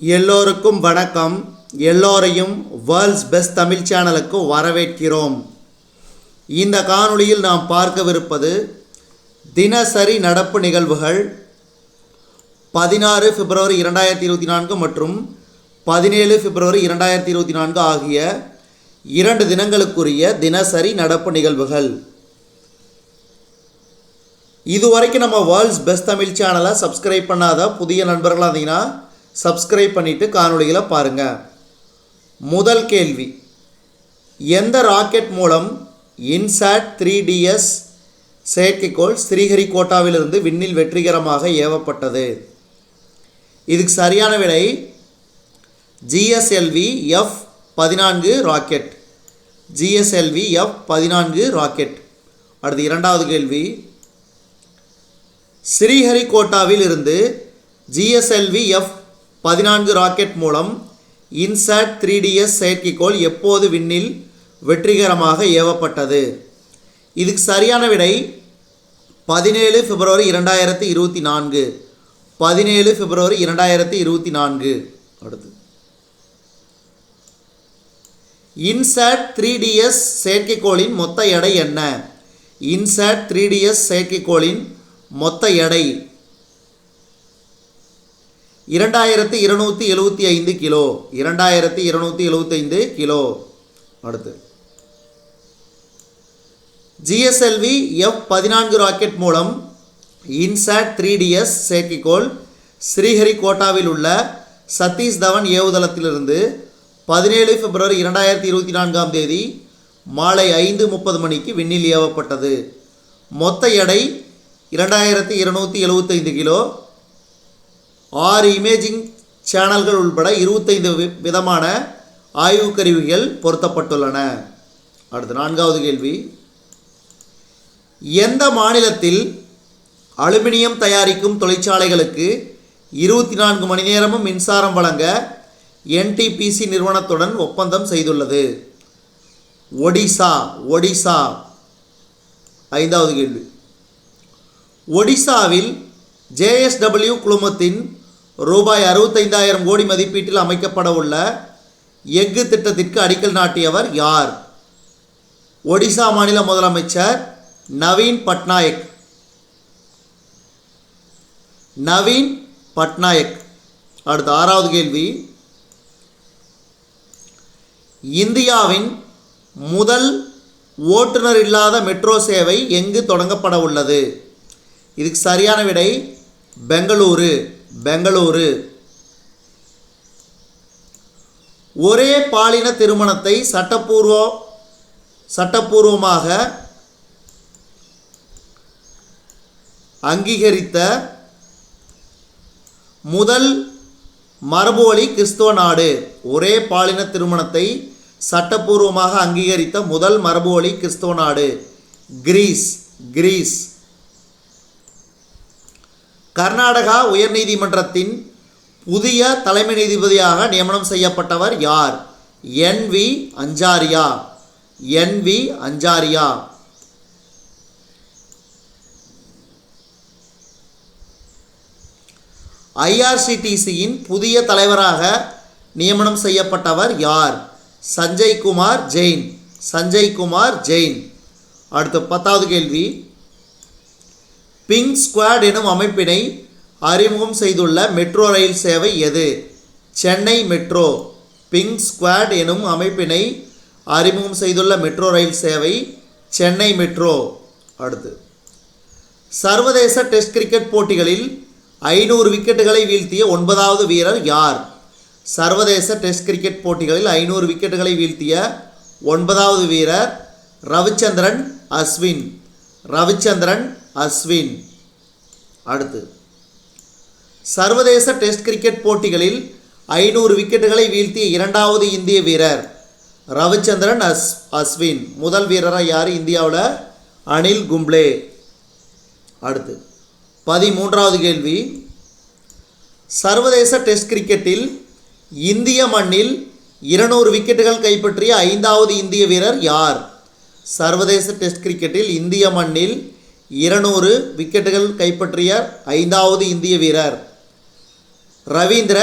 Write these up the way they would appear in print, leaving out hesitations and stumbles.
எல்லோருக்கும் வணக்கம். எல்லோரையும் வேர்ல்ட்ஸ் பெஸ்ட் தமிழ் சேனலுக்கு வரவேற்கிறோம். இந்த காணொளியில் நாம் பார்க்கவிருப்பது தினசரி நடப்பு நிகழ்வுகள் 16 பிப்ரவரி 2024 மற்றும் 17 பிப்ரவரி 2024 ஆகிய 2 தினங்களுக்குரிய தினசரி நடப்பு நிகழ்வுகள். இதுவரைக்கும் நம்ம வேர்ல்ட்ஸ் பெஸ்ட் தமிழ் சேனலை சப்ஸ்கிரைப் பண்ணாத புதிய நண்பர்களாக இருந்தீங்கன்னா சப்ஸ்கிரைப் பண்ணிவிட்டு காணொளிகளை பாருங்கள். முதல் கேள்வி, எந்த ராக்கெட் மூலம் இன்சாட் 3DS செயற்கைக்கோள் ஸ்ரீஹரிகோட்டாவிலிருந்து விண்ணில் வெற்றிகரமாக ஏவப்பட்டது? இதுக்கு சரியான விடை GSLV F-14 rocket. GSLV F-14 rocket. அடுத்து இரண்டாவது கேள்வி, ஸ்ரீஹரிகோட்டாவில் இருந்து GSLV F-14 ராக்கெட் மூலம் இன்சாட் 3DS செயற்கைக்கோள் எப்போது விண்ணில் வெற்றிகரமாக ஏவப்பட்டது? இதுக்கு சரியான விடை 17 பிப்ரவரி 2024. 17 பிப்ரவரி 2024. அடுத்து, இன்சாட் 3DS செயற்கைக்கோளின் மொத்த எடை என்ன? இன்சாட் 3DS செயற்கைக்கோளின் மொத்த எடை 2275 கிலோ. 2275 கிலோ. அடுத்து, GSLV F-14 ராக்கெட் மூலம் இன்சாட் 3DS செயற்கைக்கோள் ஸ்ரீஹரிகோட்டாவில் உள்ள சதீஷ் தவன் ஏவுதளத்திலிருந்து 17 பிப்ரவரி 2024 தேதி மாலை 5:30 மணிக்கு விண்ணில் ஏவப்பட்டது. மொத்த எடை 2275 கிலோ. 6 இமேஜிங் சேனல்கள் உட்பட 25 விதமான ஆய்வு கருவிகள் பொருத்தப்பட்டுள்ளன. அடுத்து நான்காவது கேள்வி, எந்த மாநிலத்தில் அலுமினியம் தயாரிக்கும் தொழிற்சாலைகளுக்கு 24 மணி நேரமும் மின்சாரம் வழங்க NTPC நிறுவனத்துடன் ஒப்பந்தம் செய்துள்ளது? ஒடிசா. ஒடிசா. ஐந்தாவது கேள்வி, ஒடிசாவில் JSW குழுமத்தின் ரூபாய் 65,000 கோடி மதிப்பீட்டில் அமைக்கப்பட உள்ள எஃகு திட்டத்திற்கு அடிக்கல் நாட்டியவர் யார்? ஒடிசா மாநில முதலமைச்சர் நவீன் பட்நாயக். நவீன் பட்நாயக். அடுத்த ஆறாவது கேள்வி, இந்தியாவின் முதல் ஓட்டுநர் இல்லாத மெட்ரோ சேவை எங்கு தொடங்கப்பட உள்ளது? இதுக்கு சரியான விடை பெங்களூரு. பெங்களூரு. ஒரே பாலின திருமணத்தை சட்டப்பூர்வமாக அங்கீகரித்த முதல் மரபுவழி கிறிஸ்துவ நாடு. ஒரே பாலின திருமணத்தை சட்டப்பூர்வமாக அங்கீகரித்த முதல் மரபுவழி கிறிஸ்துவ நாடு கிரீஸ். கிரீஸ். கர்நாடகா உயர்நீதிமன்றத்தின் புதிய தலைமை நீதிபதியாக நியமனம் செய்யப்பட்டவர் யார்? NV அஞ்சாரியா. NV அஞ்சாரியா. IRCTCயின் புதிய தலைவராக நியமனம் செய்யப்பட்டவர் யார்? சஞ்சய் குமார் ஜெயின். சஞ்சய் குமார் ஜெயின். அடுத்து 10வது கேள்வி, பிங்க் ஸ்குவாட் எனும் அமைப்பினை அறிமுகம் செய்துள்ள மெட்ரோ ரயில் சேவை எது? சென்னை மெட்ரோ. பிங்க் ஸ்குவாட் எனும் அமைப்பினை அறிமுகம் செய்துள்ள மெட்ரோ ரயில் சேவை சென்னை மெட்ரோ. அடுத்து, சர்வதேச டெஸ்ட் கிரிக்கெட் போட்டிகளில் 500 விக்கெட்டுகளை வீழ்த்திய 9வது வீரர் யார்? சர்வதேச டெஸ்ட் கிரிக்கெட் போட்டிகளில் 500 விக்கெட்டுகளை வீழ்த்திய 9வது வீரர் ரவிச்சந்திரன் அஸ்வின். ரவிச்சந்திரன் அஸ்வின். அடுத்து, சர்வதேச டெஸ்ட் கிரிக்கெட் போட்டிகளில் 500 விக்கெட்டுகளை வீழ்த்திய 2வது இந்திய வீரர் ரவிச்சந்திரன் அஸ்வின். முதல் வீரராக யார் இந்தியாவில்? அனில் கும்ப்ளே. அடுத்து 13வது கேள்வி, சர்வதேச டெஸ்ட் கிரிக்கெட்டில் இந்திய மண்ணில் 200 விக்கெட்டுகள் கைப்பற்றிய 5வது இந்திய வீரர் யார்? சர்வதேச டெஸ்ட் கிரிக்கெட்டில் இந்திய மண்ணில் 200 விக்கெட்டுகள் கைப்பற்றிய 5வது இந்திய வீரர் ரவீந்திர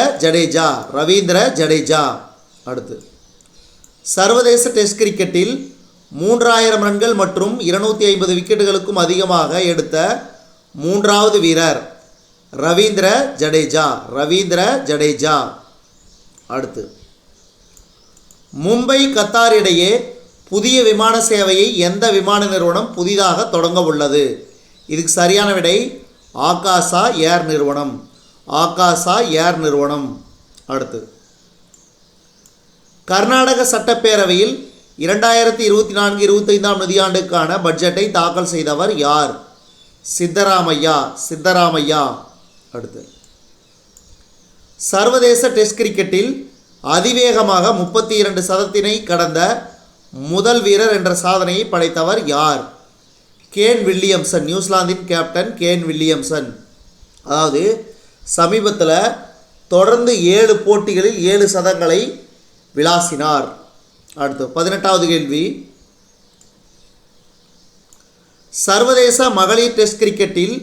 ஜடேஜா. அடுத்து, சர்வதேச டெஸ்ட் கிரிக்கெட்டில் 3000 ரன்கள் மற்றும் 250 விக்கெட்டுகளுக்கும் அதிகமாக எடுத்த 3வது வீரர் ரவீந்திர ஜடேஜா. அடுத்து, மும்பை கத்தார் இடையே புதிய விமான சேவையை எந்த விமான நிறுவனம் புதிதாக தொடங்க உள்ளது? இதுக்கு சரியான விடை ஆகாசா ஏர் நிறுவனம். அடுத்து, கர்நாடக சட்டப்பேரவையில் 2024-25 நிதியாண்டுக்கான பட்ஜெட்டை தாக்கல் செய்தவர் யார்? சித்தராமையா. அடுத்து, சர்வதேச டெஸ்ட் கிரிக்கெட்டில் அதிவேகமாக 32 சதத்தினை கடந்த முதல் வீரர் என்ற சாதனையை படைத்தவர் யார்? Kane Williamson. நியூசிலாந்தின் கேப்டன் கேன் வில்லியம்சன். அதாவது சமீபத்தில் தொடர்ந்து 7 போட்டிகளில் 7 சதங்களை விளாசினார். அடுத்து, 18வது கேள்வி. சர்வதேச மகளிர் டெஸ்ட் கிரிக்கெட்டில்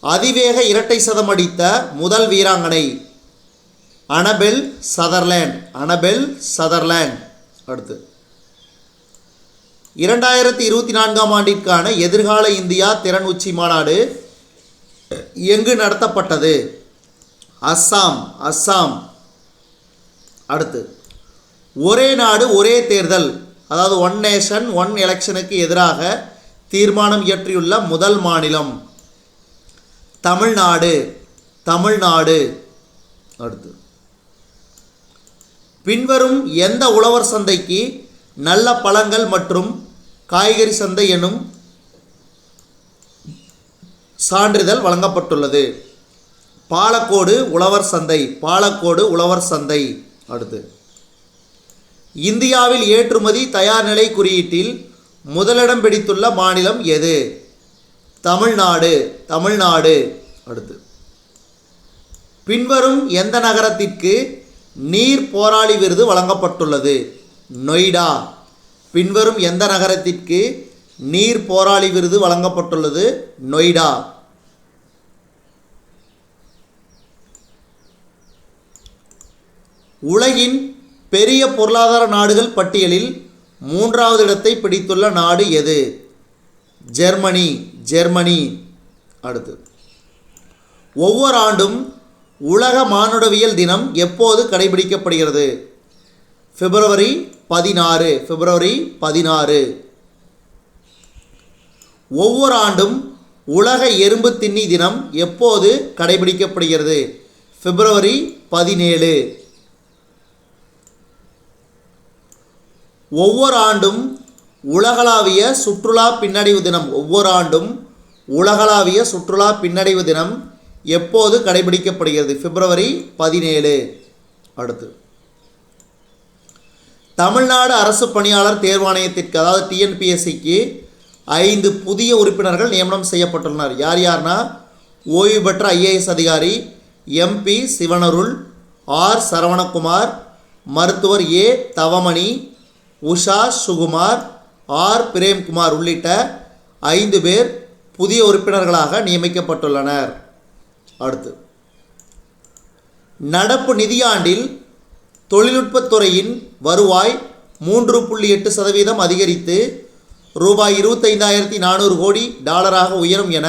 அதிவேக இரட்டை சதம் அடித்த முதல் வீராங்கனை அனபெல் சதர்லேண்ட். அடுத்து, 2024 ஆண்டிற்கான எதிர்கால இந்தியா திறன் உச்சி மாநாடு எங்கு நடத்தப்பட்டது? அஸ்ஸாம். அடுத்து, ஒரே நாடு ஒரே தேர்தல், அதாவது ஒன் நேஷன் ஒன் எலெக்ஷனுக்கு எதிராக தீர்மானம் இயற்றியுள்ள முதல் மாநிலம் தமிழ்நாடு. அடுத்து, பின்வரும் எந்த உழவர் சந்தைக்கு நல்ல பழங்கள் மற்றும் காய்கறி சந்தை எனும் சான்றிதழ் வழங்கப்பட்டுள்ளது? பாலக்கோடு உழவர் சந்தை. அடுத்து, இந்தியாவில் ஏற்றுமதி தயார் நிலை குறியீட்டில் முதலிடம் பிடித்துள்ள மாநிலம் எது? தமிழ்நாடு. அடுத்து, பின்வரும் எந்த நகரத்திற்கு நீர் போராளி விருது வழங்கப்பட்டுள்ளது? நொய்டா. பின்வரும் எந்த நகரத்திற்கு நீர் போராளி விருது வழங்கப்பட்டுள்ளது? நொய்டா. உலகின் பெரிய பொருளாதார நாடுகள் பட்டியலில் 3வது இடத்தை பிடித்துள்ள நாடு எது? ஜெர்மனி. அடுத்து, ஒவ்வொரு ஆண்டும் உலக மானுடவியல் தினம் எப்போது கடைபிடிக்கப்படுகிறது? பிப்ரவரி 16. ஒவ்வொரு ஆண்டும் உலக எறும்பு தின்னி தினம் எப்போது கடைபிடிக்கப்படுகிறது? பிப்ரவரி 17. ஒவ்வொரு ஆண்டும் உலகளாவிய சுற்றுலா பின்னடைவு தினம் எப்போது கடைபிடிக்கப்படுகிறது? பிப்ரவரி 17. அடுத்து, தமிழ்நாடு அரசு பணியாளர் தேர்வாணையத்திற்கு, அதாவது டிஎன்பிஎஸ்சிக்கு 5 புதிய உறுப்பினர்கள் நியமனம் செய்யப்பட்டுள்ளனர். யார்னா, ஓய்வு பெற்ற ஐஏஎஸ் அதிகாரி எம்பி சிவனருள், ஆர் சரவணகுமார், மருத்துவர் ஏ தவமணி, உஷா சுகுமார், ஆர் பிரேம்குமார் உள்ளிட்ட 5 பேர் புதிய உறுப்பினர்களாக நியமிக்கப்பட்டுள்ளனர். அடுத்து, நடப்பு நிதியாண்டில் தொழில்நுட்பத்துறையின் வருவாய் 3.8% அதிகரித்து ரூபாய் 25,400 கோடி டாலராக உயரும் என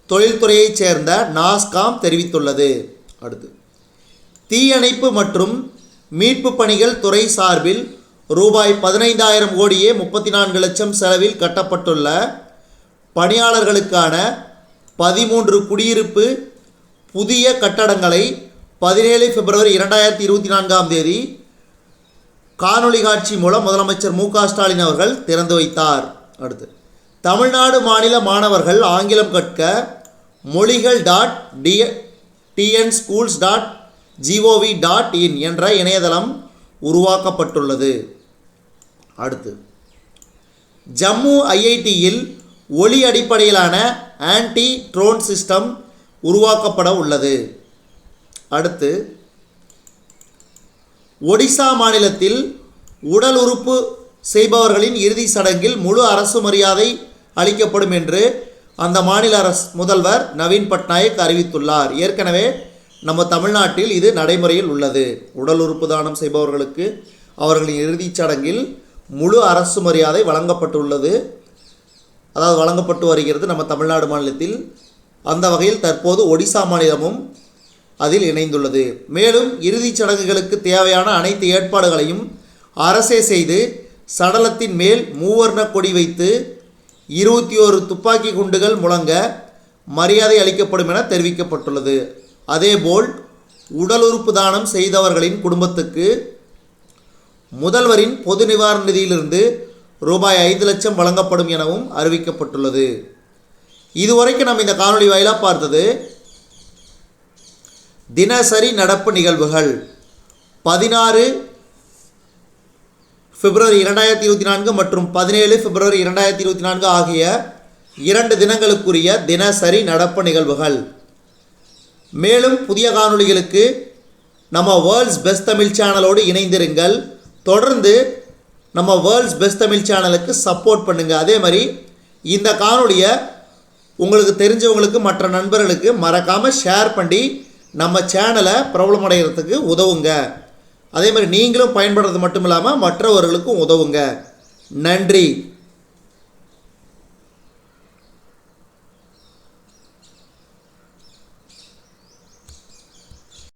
தொழில்துறையைச் சேர்ந்த நாஸ்காம் தெரிவித்துள்ளது. அடுத்து, தீயணைப்பு மற்றும் மீட்பு பணிகள் துறை சார்பில் ரூபாய் 15,000 கோடியே 34 லட்சம் செலவில் கட்டப்பட்டுள்ள பணியாளர்களுக்கான 13 குடியிருப்பு புதிய கட்டடங்களை 17 பிப்ரவரி 2024 காணொளி காட்சி மூலம் முதலமைச்சர் மு க ஸ்டாலின் அவர்கள் திறந்து வைத்தார். அடுத்து, தமிழ்நாடு மாநில மாணவர்கள் ஆங்கிலம் கற்க moligal.tnschools.gov.in என்ற இணையதளம் உருவாக்கப்பட்டுள்ளது. அடுத்து, ஜம்மு ஐஐடியில் ஒளி அடிப்படையிலான ஆன்டி ட்ரோன் சிஸ்டம் உருவாக்கப்பட உள்ளது. அடுத்து, ஒடிசா மாநிலத்தில் உடல் உறுப்பு செய்பவர்களின் இறுதி சடங்கில் முழு அரசு மரியாதை அளிக்கப்படும் என்று அந்த மாநில முதல்வர் நவீன் பட்நாயக் அறிவித்துள்ளார். ஏற்கனவே நம்ம தமிழ்நாட்டில் இது நடைமுறையில் உள்ளது. உடல் உறுப்பு தானம் செய்பவர்களுக்கு அவர்களின் இறுதிச் சடங்கில் முழு அரசு மரியாதை வழங்கப்பட்டுள்ளது, அதாவது வழங்கப்பட்டு வருகிறது நம்ம தமிழ்நாடு மாநிலத்தில். அந்த வகையில் தற்போது ஒடிசா மாநிலமும் அதில் இணைந்துள்ளது. மேலும் இறுதிச் சடங்குகளுக்கு தேவையான அனைத்து ஏற்பாடுகளையும் அரசே செய்து சடலத்தின் மேல் மூவர்ண கொடி வைத்து 21 துப்பாக்கி குண்டுகள் முழங்க மரியாதை அளிக்கப்படும் என தெரிவிக்கப்பட்டுள்ளது. அதேபோல் உடல் உறுப்பு தானம் செய்தவர்களின் குடும்பத்துக்கு முதல்வரின் பொது நிவாரண நிதியிலிருந்து ரூபாய் 5 லட்சம் வழங்கப்படும் எனவும் அறிவிக்கப்பட்டுள்ளது. இதுவரைக்கும் நம்ம இந்த காணொளி வாயிலாக பார்த்தது தினசரி நடப்பு நிகழ்வுகள். 16 பிப்ரவரி 2024 மற்றும் 17 பிப்ரவரி 2024 ஆகிய 2 தினங்களுக்குரிய தினசரி நடப்பு நிகழ்வுகள். மேலும் புதிய காணொளிகளுக்கு நம்ம வேர்ல்ட்ஸ் பெஸ்ட் தமிழ் சேனலோடு இணைந்திருங்கள். தொடர்ந்து நம்ம வேர்ல்ட்ஸ் பெஸ்ட் தமிழ் சேனலுக்கு சப்போர்ட் பண்ணுங்கள். அதே மாதிரி இந்த காணொளியை உங்களுக்கு தெரிஞ்சவங்களுக்கு மற்ற நண்பர்களுக்கு மறக்காமல் ஷேர் பண்ணி நம்ம சேனலை பிரபலமடைகிறதுக்கு உதவுங்க. அதே மாதிரி நீங்களும் பயன்படுறது மட்டும் இல்லாமல் மற்றவர்களுக்கும் உதவுங்க. நன்றி.